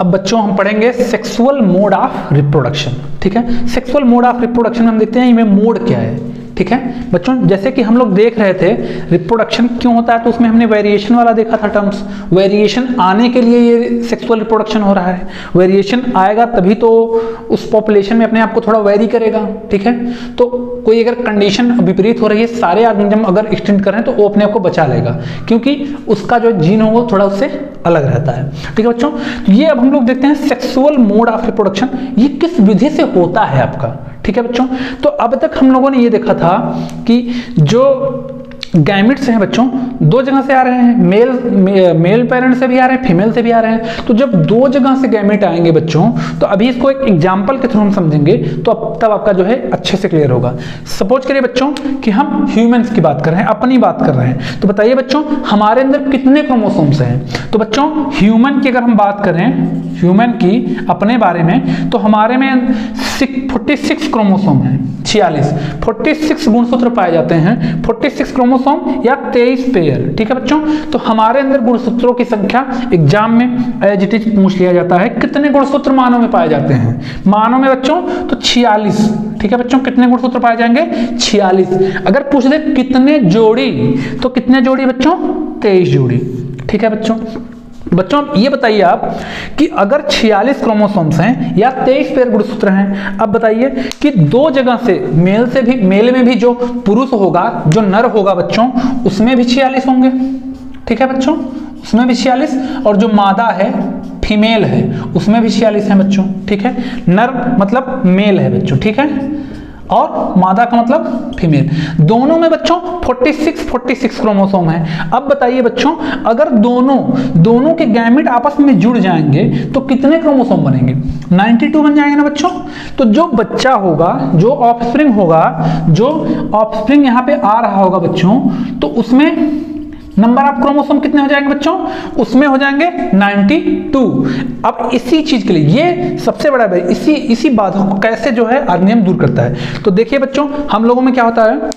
अब बच्चों हम पढ़ेंगे सेक्सुअल मोड ऑफ रिप्रोडक्शन। ठीक है, सेक्सुअल मोड ऑफ रिप्रोडक्शन हम देखते हैं इनमें मोड क्या है। ठीक है बच्चों, जैसे कि हम लोग देख रहे थे रिप्रोडक्शन क्यों होता है, तो उसमें हमने वेरिएशन वाला देखा था टर्म्स। वेरिएशन आने के लिए ये सेक्सुअल रिप्रोडक्शन हो रहा है। वेरिएशन आएगा तभी तो उस पॉपुलेशन में अपने आप को थोड़ा वेरी करेगा। ठीक है, तो कोई अगर कंडीशन विपरीत हो रही है, सारे ऑर्गेनिज्म अगर एक्सटेंड कर रहे हैं तो वो अपने आप को बचा लेगा, क्योंकि उसका जो जीन होगा थोड़ा उससे अलग रहता है। ठीक है बच्चों, ये अब हम लोग देखते हैं सेक्सुअल मोड ऑफ रिप्रोडक्शन ये किस विधि से होता है आपका। ठीक है बच्चों, तो अब तक हम लोगों ने ये देखा था कि जो गैमेट्स हैं बच्चों दो जगह से आ रहे हैं, मेल पेरेंट से भी आ रहे हैं, फीमेल से भी आ रहे हैं। तो जब दो जगह से गैमेट आएंगे बच्चों, तो अभी इसको एक एग्जांपल के थ्रू हम समझेंगे, तो अब तब आपका जो है अच्छे से क्लियर होगा। सपोज करिए बच्चों कि हम ह्यूमंस की बात कर रहे हैं, अपनी बात कर रहे हैं, तो बताइए बच्चों हमारे अंदर कितने क्रोमोसोम्स हैं। तो बच्चों ह्यूमन की अगर हम बात करें, ह्यूमन की अपने बारे में, तो हमारे में 46 क्रोमोसोम है, 46 गुणसूत्र पाए जाते हैं, 46 क्रोमोसोम या 23 पेयर। ठीक है बच्चों, तो हमारे अंदर गुणसूत्रों की संख्या एग्जाम में एज इट इज पूछ लिया जाता है, कितने गुणसूत्र मानव में पाए जाते हैं। मानव में बच्चों तो 46। ठीक है बच्चों, कितने गुणसूत्र पाए जाएंगे 46। अगर पूछ दे कितने जोड़ी, तो कितने जोड़ी बच्चों 23 जोड़ी। ठीक है बच्चों ये बताइए आप कि अगर 46 क्रोमोसोम्स हैं या 23 पेयर गुणसूत्र हैं, अब बताइए कि दो जगह से मेल में भी जो पुरुष होगा, जो नर होगा बच्चों, उसमें भी 46 होंगे। ठीक है बच्चों, उसमें भी 46, और जो मादा है फीमेल है उसमें भी 46 है बच्चों। ठीक है, नर मतलब मेल है बच्चों। ठीक है, और मादा का मतलब फीमेल। दोनों में बच्चों 46 क्रोमोसोम है। अब बताइए बच्चों अगर दोनों के गैमेट आपस में जुड़ जाएंगे तो कितने क्रोमोसोम बनेंगे, 92 बन जाएंगे ना बच्चों। तो जो बच्चा होगा, जो ऑफस्प्रिंग होगा, जो ऑफस्प्रिंग यहाँ पे आ रहा होगा बच्चों, तो उसमें नंबर ऑफ क्रोमोसोम कितने हो जाएंगे बच्चों, उसमें हो जाएंगे 92। अब इसी चीज के लिए ये सबसे बड़ा है, इसी बाधा को कैसे जो है ऑर्गेनिज्म दूर करता है। तो देखिए बच्चों हम लोगों में क्या होता है,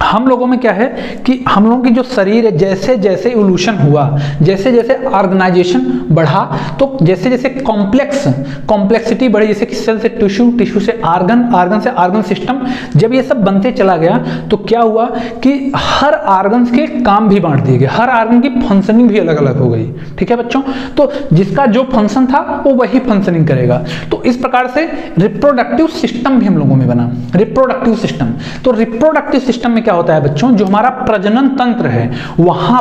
हम लोगों में क्या है कि हम लोगों की जो शरीर है, जैसे जैसे इवोल्यूशन हुआ, जैसे जैसे ऑर्गेनाइजेशन बढ़ा, तो जैसे जैसे कॉम्प्लेक्सिटी बढ़ी, जैसे कि सेल से टिश्यू, टिश्यू से ऑर्गन से ऑर्गन सिस्टम, जब ये सब बनते चला गया तो क्या हुआ कि हर ऑर्गन के काम भी बांट दिए गए, हर ऑर्गन की फंक्शनिंग भी अलग अलग हो गई। ठीक है बच्चों, तो जिसका जो फंक्शन था वो वही फंक्शनिंग करेगा। तो इस प्रकार से रिप्रोडक्टिव सिस्टम भी हम लोगों में बना, रिप्रोडक्टिव सिस्टम। तो रिप्रोडक्टिव सिस्टम में क्या होता है बच्चों, जो हमारा प्रजनन तंत्र है वहां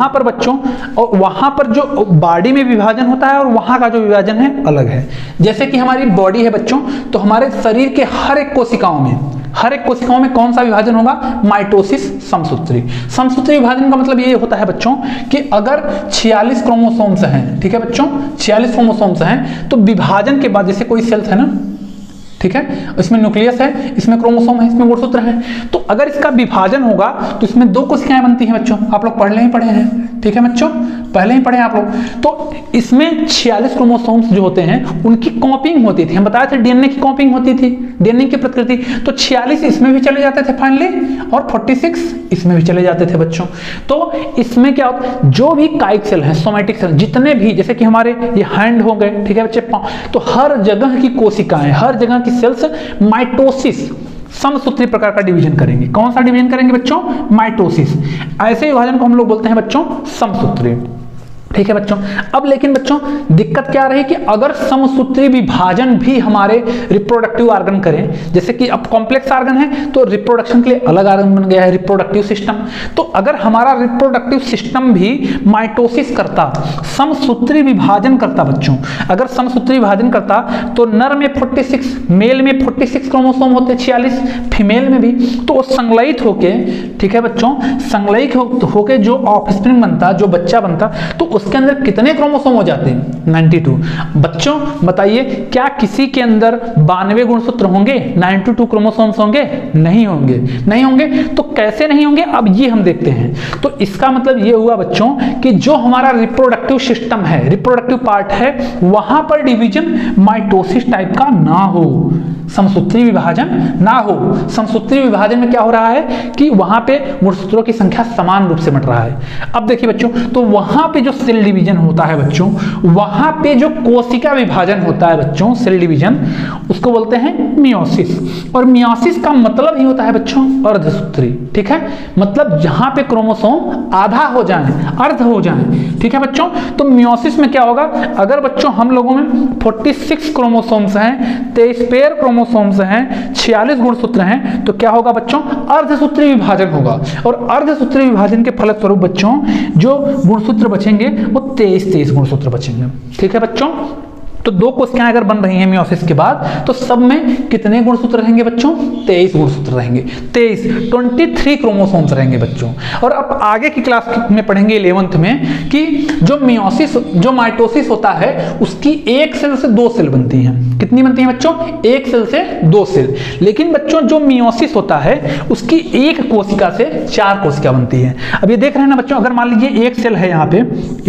पर बच्चों, और वहां पर जो बॉडी में विभाजन होता है और वहां का जो विभाजन है अलग है। जैसे कि हमारी बॉडी है बच्चों, तो हमारे शरीर के हर एक कोशिकाओं में कौन सा विभाजन होगा, माइटोसिस, समसूत्री विभाजन का मतलब ये होता है बच्चों कि अगर 46 क्रोमोसोम्स हैं, ठीक है बच्चों 46 क्रोमोसोम्स हैं, तो विभाजन के बाद जैसे कोई सेल्स है ना, ठीक है, इसमें न्यूक्लियस है, इसमें क्रोमोसोम है, इसमें गुणसूत्र है, तो अगर इसका विभाजन होगा तो इसमें दो कोशिकाएं बनती हैं बच्चों, आप लोग पढ़े हैं। ठीक है बच्चों, पहले ही पढ़े आप लोग। तो इसमें 46 क्रोमोसोम्स जो होते हैं उनकी कॉपिंग होती थी, हम बताए थे डीएनए की कॉपिंग होती थी, डीएनए की प्रतिकृति। तो 46 इसमें भी चले जाते थे फाइनली, और 46 इसमें भी चले जाते थे बच्चों। तो इसमें क्या होता है, जो भी कायिक सेल है, सोमैटिक सेल, जितने भी, जैसे कि हमारे ये हैंड हो गए, ठीक है बच्चे, तो हर जगह की कोशिकाएं, हर जगह की सेल्स माइटोसिस, समसूत्री प्रकार का डिवीजन करेंगे। कौन सा डिवीजन करेंगे बच्चों, माइटोसिस। ऐसे विभाजन को हम लोग बोलते हैं बच्चों समसूत्री। ठीक है बच्चों, अब लेकिन बच्चों दिक्कत क्या रही कि अगर समसूत्री विभाजन भी हमारे रिप्रोडक्टिव ऑर्गन करें, जैसे कि अब कॉम्प्लेक्स ऑर्गन है तो रिप्रोडक्शन के लिए अलग ऑर्गन बन गया है, रिप्रोडक्टिव सिस्टम। तो अगर हमारा रिप्रोडक्टिव सिस्टम भी माइटोसिस करता, समसूत्री विभाजन करता बच्चों, अगर समसूत्री विभाजन करता तो नर में 46, मेल में 46 क्रोमोसोम होते, 46 फीमेल में भी, तो वो संलयित होके, ठीक है बच्चों, संलयित होके जो ऑफस्प्रिंग बनता, जो बच्चा बनता, तो उसके अंदर कितने क्रोमोसोम हो जाते हैं, 92। बच्चों बताइए क्या किसी के अंदर 92 गुणसूत्र होंगे, 92 क्रोमोसोम्स होंगे? नहीं होंगे। तो कैसे नहीं होंगे, अब ये हम देखते हैं। तो इसका मतलब ये हुआ बच्चों कि जो हमारा रिप्रोडक्टिव सिस्टम है, रिप्रोडक्टिव पार्ट है, वहां पर डिवीजन माइटोसिस टाइप का ना हो, समसूत्री विभाजन ना हो। समसूत्री विभाजन में क्या हो रहा है कि वहां पे गुणसूत्रों की संख्या समान रूप से बंट रहा है। अब देखिए बच्चों, तो वहां पे जो सेल डिवीजन होता है बच्चों, वहां पे जो कोशिका विभाजन होता है बच्चों, सेल डिवीजन, उसको बोलते हैं मियोसिस। और मियोसिस का मतलब ही होता है बच्चों अर्धसूत्री, ठीक है, मतलब जहां पे क्रोमोसोम आधा हो जाए, अर्ध हो जाए, ठीक है बच्चों। तो मियोसिस में क्या होगा, अगर बच्चों हम लोगों में 46 क्रोमोसोम्स हैं, 23 पेयर क्रोमोसोम्स हैं, 46 गुणसूत्र हैं, तो क्या होगा बच्चों, अर्धसूत्री विभाजन होगा। और अर्धसूत्री विभाजन के फलस्वरूप बच्चों जो गुणसूत्र बचेंगे वो 23 गुणसूत्र बचेंगे, ठीक है बच्चों। तो दो कोशिकाएं अगर बन रही हैं मियोसिस के बाद, तो सब में कितने गुणसूत्र रहेंगे बच्चों, 23 गुणसूत्र रहेंगे, 23 क्रोमोसोम्स रहेंगे बच्चों। और अब आगे की क्लास में पढ़ेंगे 11th में कि जो मियोसिस, जो माइटोसिस होता है, उसकी एक सेल से 2 सेल बनती हैं। कितनी बनती हैं बच्चों, एक सेल से 2 सेल। लेकिन बच्चों जो मियोसिस होता है उसकी एक कोशिका से 4 कोशिका बनती है। अब ये देख रहे हैं ना बच्चों, अगर मान लीजिए एक सेल है, यहाँ पे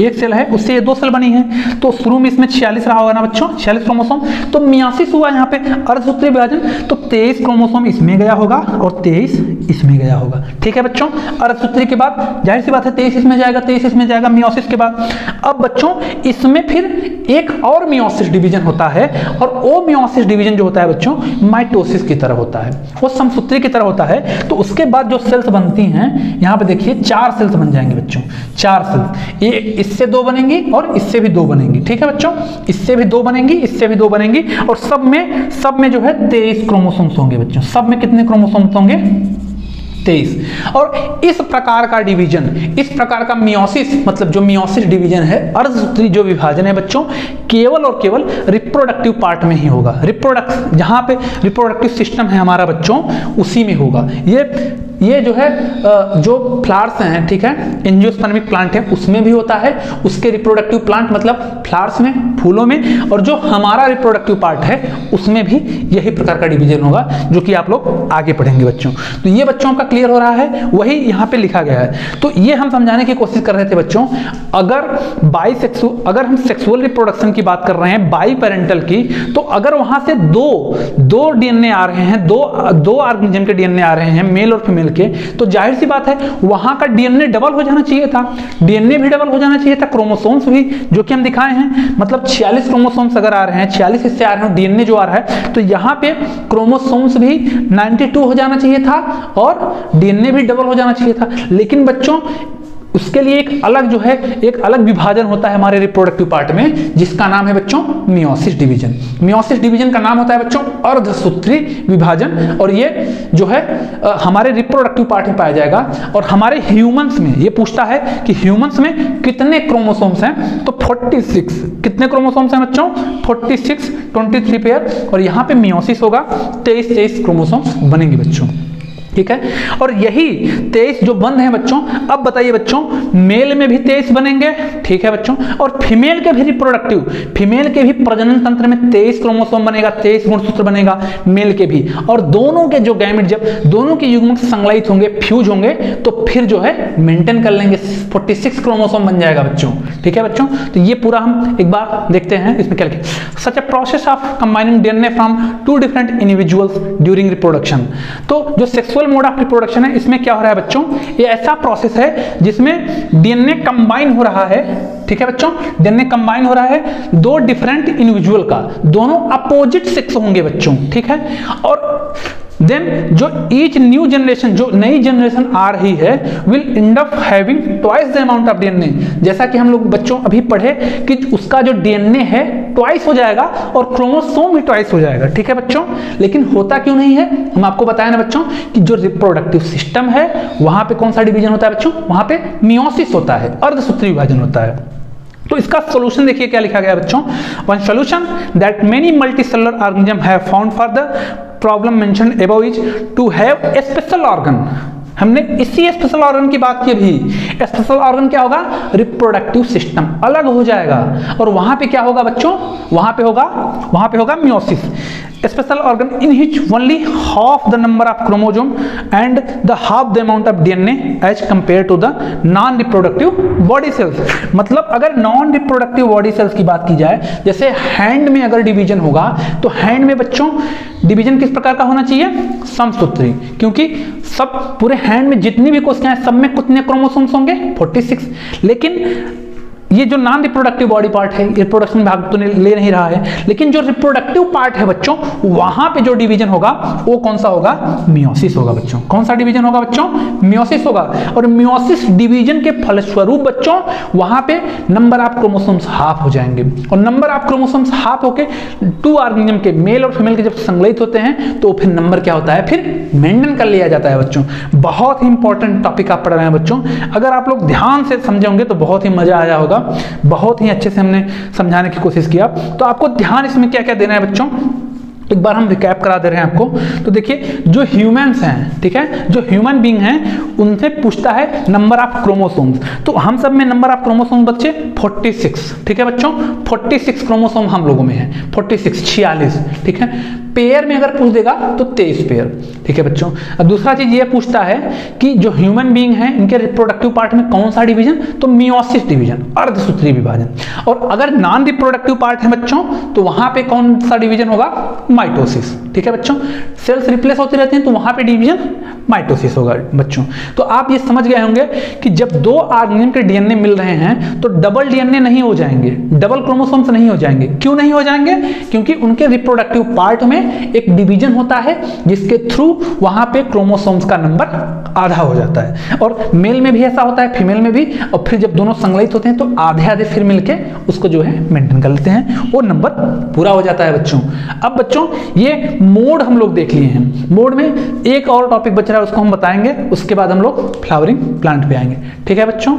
एक सेल है, उससे ये 2 सेल बनी है, तो शुरू में इसमें 46 रहा होगा बच्चों, 46 क्रोमोसोम। तो मियोसिस हुआ यहाँ पे अर्धसूत्री विभाजन, तो 23 क्रोमोसोम इसमें गया होगा और 23 इसमें गया होगा, ठीक है बच्चों। अर्धसूत्री के बाद जाहिर सी बात है 23 इसमें जाएगा, 23 इसमें जाएगा मियोसिस के बाद। अब बच्चों इसमें फिर एक और मियोसिस डिवीजन होता है, और वो मियोसिस डिवीजन जो होता है बच्चों माइटोसिस की तरह होता है, वो समसूत्री की तरह होता है। तो उसके बाद जो सेल्स बनती हैं, यहाँ पे देखिए 4 सेल्स बन जाएंगे बच्चों, 4 सेल्स, ये इससे 2 बनेंगी और इससे भी 2 बनेंगी, ठीक है बच्चों, इससे भी 2 बनेंगी, इससे भी 2 बनेंगी, और सब में जो है 23 क्रोमोसोम्स होंगे बच्चों। सब में कितने क्रोमोसोम्स होंगे, 23। और इस प्रकार का डिवीजन, इस प्रकार का मियोसिस, मतलब जो मियोसिस डिवीजन है, अर्धसूत्री जो विभाजन है बच्चों, केवल और केवल रिप्रोडक्टिव पार्ट में ही होगा। रिप्रोडक्ट, जहां पे रिप्रोडक्टिव सिस्टम है हमारा बच्चों, उसी में होगा। ये जो है जो फ्लावर्स हैं, ठीक है, एंजियोस्पर्मिक प्लांट है, उसमें भी होता है। उसके रिप्रोडक्टिव प्लांट मतलब फ्लावर्स में, फूलों में, और जो हमारा रिप्रोडक्टिव पार्ट है उसमें भी यही प्रकार का डिवीजन होगा, जो कि आप लोग आगे पढ़ेंगे बच्चों। तो ये बच्चों का क्लियर हो रहा है, वही यहाँ पे लिखा गया है। तो ये हम समझाने की कोशिश कर रहे थे बच्चों, अगर हम सेक्सुअल रिप्रोडक्शन की बात कर रहे हैं, बाई पेरेंटल की, तो अगर वहां से दो डीएनए आ रहे हैं, दो ऑर्गेनिज्म के डीएनए आ रहे हैं, मेल और फीमेल के, तो जाहिर सी बात है वहां का डीएनए डबल हो जाना चाहिए था, डीएनए भी डबल हो जाना चाहिए था, क्रोमोसोम्स भी, जो कि हम दिखाए हैं। मतलब 46 क्रोमोसोम्स अगर आ रहे हैं, 46 इससे आ रहे हैं, डीएनए जो आ रहा है, तो यहाँ पे क्रोमोसोम्स भी 92 हो जाना चाहिए था और डीएनए भी डबल हो जाना चाहिए था। लेकिन बच्चों उसके लिए एक अलग विभाजन होता है हमारे रिप्रोडक्टिव पार्ट में, जिसका नाम है बच्चों मियोसिस डिवीजन। मियोसिस डिवीजन का नाम होता है बच्चों अर्धसूत्री विभाजन, और ये जो है हमारे रिप्रोडक्टिव पार्ट में पाया जाएगा। और हमारे ह्यूमंस में ये पूछता है कि ह्यूमंस में कितने क्रोमोसोम्स हैं, तो 46। कितने क्रोमोसोम्स हैं बच्चों, 46, 23 पेयर, और यहाँ पे मियोसिस होगा, 23 क्रोमोसोम्स बनेंगे बच्चों, ठीक है। और यही 23 जो बंद हैं बच्चों, अब बताइए बच्चों, मेल में भी 23 बनेंगे, ठीक है बच्चों, और फीमेल के भी रिप्रोडक्टिव, फीमेल के भी प्रजनन तंत्र में 23 क्रोमोसोम बनेगा, 23 गुणसूत्र बनेगा, मेल के भी। और दोनों के जो गैमेट, जब दोनों के युग्मक संलयित होंगे, फ्यूज होंगे, तो फिर जो है मेंटेन कर लेंगे, 46 क्रोमोसोम बन जाएगा बच्चों, ठीक है बच्चों। तो ये पूरा हम एक बार देखते हैं, इसमें क्या लिखे, such a process of combining DNA from 2 different individuals during reproduction. तो जो सेक्सुअल मोड ऑफ रिप्रोडक्शन है, इसमें क्या हो रहा है बच्चों, ये ऐसा प्रोसेस है जिसमें डीएनए कंबाइन हो रहा है, ठीक है बच्चों, डीएनए कंबाइन हो रहा है 2 डिफरेंट इंडिविजुअल का, दोनों अपोजिट सेक्स होंगे बच्चों, ठीक है। और देन जो ईच न्यू जनरेशन, जो नई जनरेशन आ रही है, will and up having twice the amount of DNA. जैसा कि हम लोग बच्चों अभी पढ़े कि उसका जो डीएनए है ट्वाइस हो जाएगा और क्रोमोसोम भी ट्वाइस हो जाएगा, ठीक है बच्चों। लेकिन होता क्यों नहीं है, हम आपको बताया ना बच्चों कि जो रिप्रोडक्टिव सिस्टम है वहां पे कौन सा डिवीजन होता है बच्चों, वहां पे मियोसिस होता है, अर्धसूत्री विभाजन होता है। तो इसका सॉल्यूशन देखिए क्या लिखा गया बच्चों, one solution that many multicellular organism have found for the problem mentioned above is to have a special organ. हमने इसी स्पेशल ऑर्गन की बात की अभी। स्पेशल ऑर्गन क्या होगा, रिप्रोडक्टिव सिस्टम अलग हो जाएगा, और वहां पे क्या होगा बच्चों, वहां पे होगा meiosis. Special organ in which only half the number of chromosome and the half the amount of DNA as compared to the non reproductive body cells। मतलब अगर नॉन रिप्रोडक्टिव बॉडी सेल्स की बात की जाए, जैसे हैंड में अगर division होगा, तो हैंड में बच्चों डिवीजन किस प्रकार का होना चाहिए, समसूत्री, क्योंकि सब पूरे हैंड में जितनी भी कोशिकाएं, सब में कितने क्रोमोसोम्स होंगे, 46। लेकिन ये जो नॉन रिप्रोडक्टिव बॉडी पार्ट है, रिप्रोडक्शन भाग तो ले नहीं रहा है, लेकिन जो रिप्रोडक्टिव पार्ट है बच्चों, वहां पे जो डिवीजन होगा वो कौन सा होगा? मियोसिस होगा बच्चों। कौन सा डिवीजन होगा बच्चों? मियोसिस होगा। और मियोसिस डिवीजन के फलस्वरूप बच्चों वहां पे नंबर ऑफ क्रोमोसोम्स हाफ हो जाएंगे, और नंबर ऑफ क्रोमोसोम्स हाफ होके 2 ऑर्गेनिज्म के, मेल और फीमेल के जब संकलित होते हैं तो फिर नंबर क्या होता है? फिर मेंटेन कर लिया जाता है बच्चों। बहुत ही इंपॉर्टेंट टॉपिक आप पढ़ रहे हैं बच्चों। अगर आप लोग ध्यान से समझेंगे तो बहुत ही मजा आया होगा। बहुत ही अच्छे से हमने समझाने की कोशिश किया। तो आपको ध्यान इसमें क्या क्या देना है बच्चों, एक बार हम रिकैप करा दे रहे हैं आपको। तो देखिए, जो ह्यूमंस हैं, ठीक है, जो ह्यूमन बीइंग हैं, उनसे पूछता है नंबर ऑफ क्रोमोसोम्स। तो हम सब में नंबर ऑफ क्रोमोसोम बच्चे 46, ठीक है बच्चों, 46 क्रोमोसोम हम लोगों में है, 46, ठीक है। पेयर में अगर पूछ देगा तो 23 पेयर, ठीक है बच्चों। अब दूसरा चीज ये पूछता है कि जो ह्यूमन बीइंग है, इनके रिप्रोडक्टिव पार्ट में कौन सा डिवीजन? तो मियोसिस डिवीजन, अर्धसूत्री विभाजन। और अगर नॉन रिप्रोडक्टिव पार्ट है बच्चों, तो वहां पे कौन सा डिवीजन होगा? माइटोसिस, ठीक है बच्चों। सेल्स रिप्लेस होती रहती हैं तो वहां पे डिवीजन माइटोसिस होगा बच्चों। तो आप ये समझ गए होंगे कि जब 2 ऑर्गेनिज्म के डीएनए मिल रहे हैं तो डबल डीएनए नहीं हो जाएंगे, डबल क्रोमोसोम्स नहीं हो जाएंगे। क्यों नहीं हो जाएंगे? क्योंकि उनके रिप्रोडक्टिव पार्ट में एक डिवीजन होता है जिसके थ्रू वहां पे क्रोमोसोम्स का नंबर आधा हो जाता है। और मेल में भी ऐसा होता है, फीमेल में भी। और फिर जब दोनों संकलित होते हैं तो आधे आधे फिर मिलके उसको जो है मेंटेन कर लेते हैं, वो नंबर पूरा हो जाता है बच्चों। अब बच्चों ये मोड हम लोग देख लिए हैं। मोड में एक और टॉपिक बच रहा है, उसको हम बताएंगे, उसके बाद हम लोग फ्लावरिंग प्लांट पे आएंगे, ठीक है बच्चों।